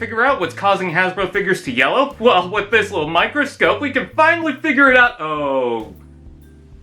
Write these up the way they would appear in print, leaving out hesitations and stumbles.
figure out what's causing Hasbro figures to yellow? Well, with this little microscope, we can finally figure it out.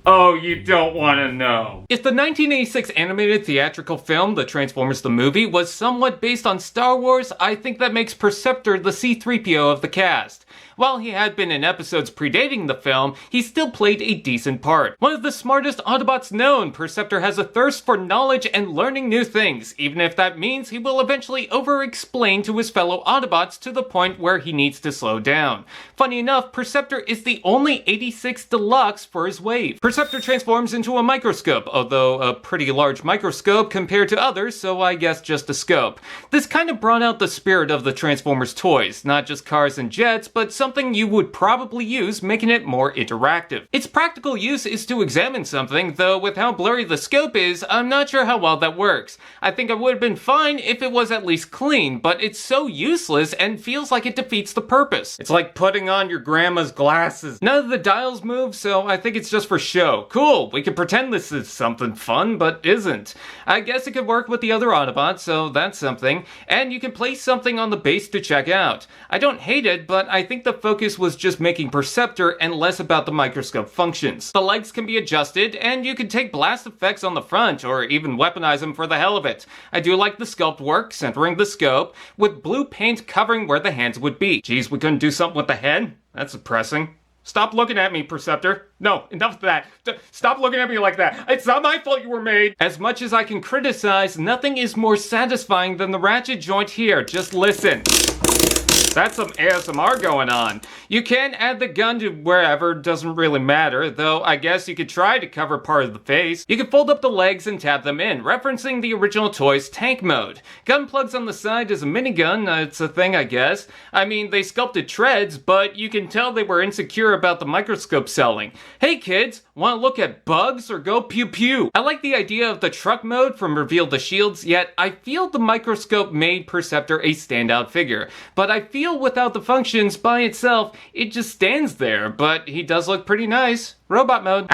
Oh, you don't want to know. If the 1986 animated theatrical film, The Transformers the Movie, was somewhat based on Star Wars, I think that makes Perceptor the C-3PO of the cast. While he had been in episodes predating the film, he still played a decent part. One of the smartest Autobots known, Perceptor has a thirst for knowledge and learning new things, even if that means he will eventually over-explain to his fellow Autobots to the point where he needs to slow down. Funny enough, Perceptor is the only 86 Deluxe for his wave. Perceptor transforms into a microscope, although a pretty large microscope compared to others, so I guess just a scope. This kind of brought out the spirit of the Transformers toys, not just cars and jets, but something you would probably use, making it more interactive. Its practical use is to examine something, though with how blurry the scope is, I'm not sure how well that works. I think it would have been fine if it was at least clean, but it's so useless and feels like it defeats the purpose. It's like putting on your grandma's glasses. None of the dials move, so I think it's just for show. Cool, we can pretend this is something fun, but isn't. I guess it could work with the other Autobots, so that's something. And you can place something on the base to check out. I don't hate it, but I think the focus was just making Perceptor and less about the microscope functions. The legs can be adjusted, and you can take blast effects on the front, or even weaponize them for the hell of it. I do like the sculpt work, centering the scope, with blue paint covering where the hands would be. Geez, we couldn't do something with the head? That's depressing. Stop looking at me, Perceptor. No, enough of that. Stop looking at me like that. It's not my fault you were made. As much as I can criticize, nothing is more satisfying than the ratchet joint here. Just listen. That's some ASMR going on. You can add the gun to wherever, doesn't really matter, though I guess you could try to cover part of the face. You can fold up the legs and tap them in, referencing the original toy's tank mode. Gun plugs on the side as a minigun, it's a thing I guess. I mean, they sculpted treads, but you can tell they were insecure about the microscope selling. Hey kids, wanna look at bugs or go pew pew? I like the idea of the truck mode from Reveal the Shields, yet I feel the microscope made Perceptor a standout figure. But I feel without the functions by itself, it just stands there, but he does look pretty nice. Robot mode.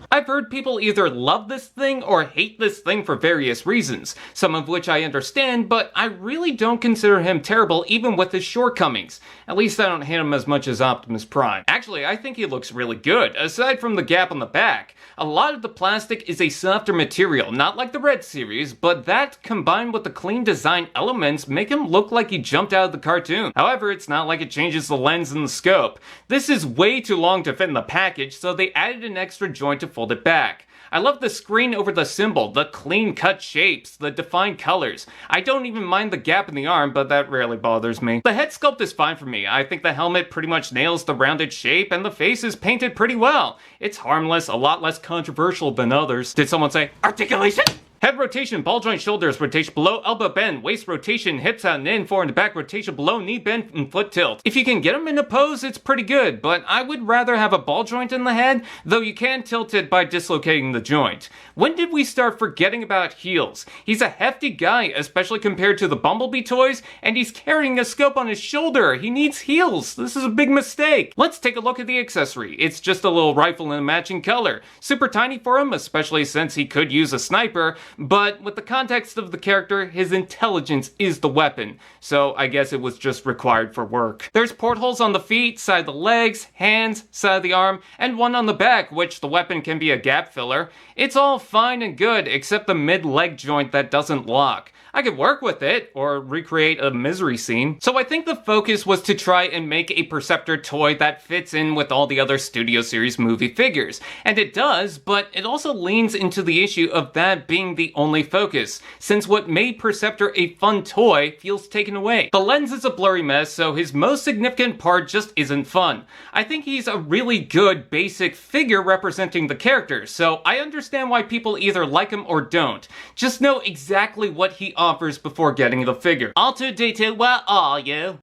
I've heard people either love this thing or hate this thing for various reasons, some of which I understand, but I really don't consider him terrible even with his shortcomings. At least I don't hate him as much as Optimus Prime. Actually, I think he looks really good, aside from the gap on the back. A lot of the plastic is a softer material, not like the Red series, but that, combined with the clean design elements, make him look like he jumped out of the cartoon. However, it's not like it changes the lens and the scope. This is way too long to fit in the package, so they added an extra joint to fold it back. I love the screen over the symbol, the clean-cut shapes, the defined colors. I don't even mind the gap in the arm, but that rarely bothers me. The head sculpt is fine for me. I think the helmet pretty much nails the rounded shape, and the face is painted pretty well. It's harmless, a lot less controversial than others. Did someone say, articulation? Head rotation, ball joint shoulders, rotation below elbow bend, waist rotation, hips out and in, forward and back rotation below knee bend, and foot tilt. If you can get them in a pose, it's pretty good, but I would rather have a ball joint in the head, though you can tilt it by dislocating the joint. When did we start forgetting about heels? He's a hefty guy, especially compared to the Bumblebee toys, and he's carrying a scope on his shoulder. He needs heels. This is a big mistake. Let's take a look at the accessory. It's just a little rifle in a matching color. Super tiny for him, especially since he could use a sniper, but with the context of the character, his intelligence is the weapon, so I guess it was just required for work. There's portholes on the feet, side of the legs, hands, side of the arm, and one on the back, which the weapon can be a gap filler. It's all fine and good, except the mid-leg joint that doesn't lock. I could work with it, or recreate a misery scene. So I think the focus was to try and make a Perceptor toy that fits in with all the other Studio Series movie figures. And it does, but it also leans into the issue of that being the only focus, since what made Perceptor a fun toy feels taken away. The lens is a blurry mess, so his most significant part just isn't fun. I think he's a really good basic figure representing the character, so I understand why people either like him or don't. Just know exactly what he offers before getting the figure. R2-D2, where are you?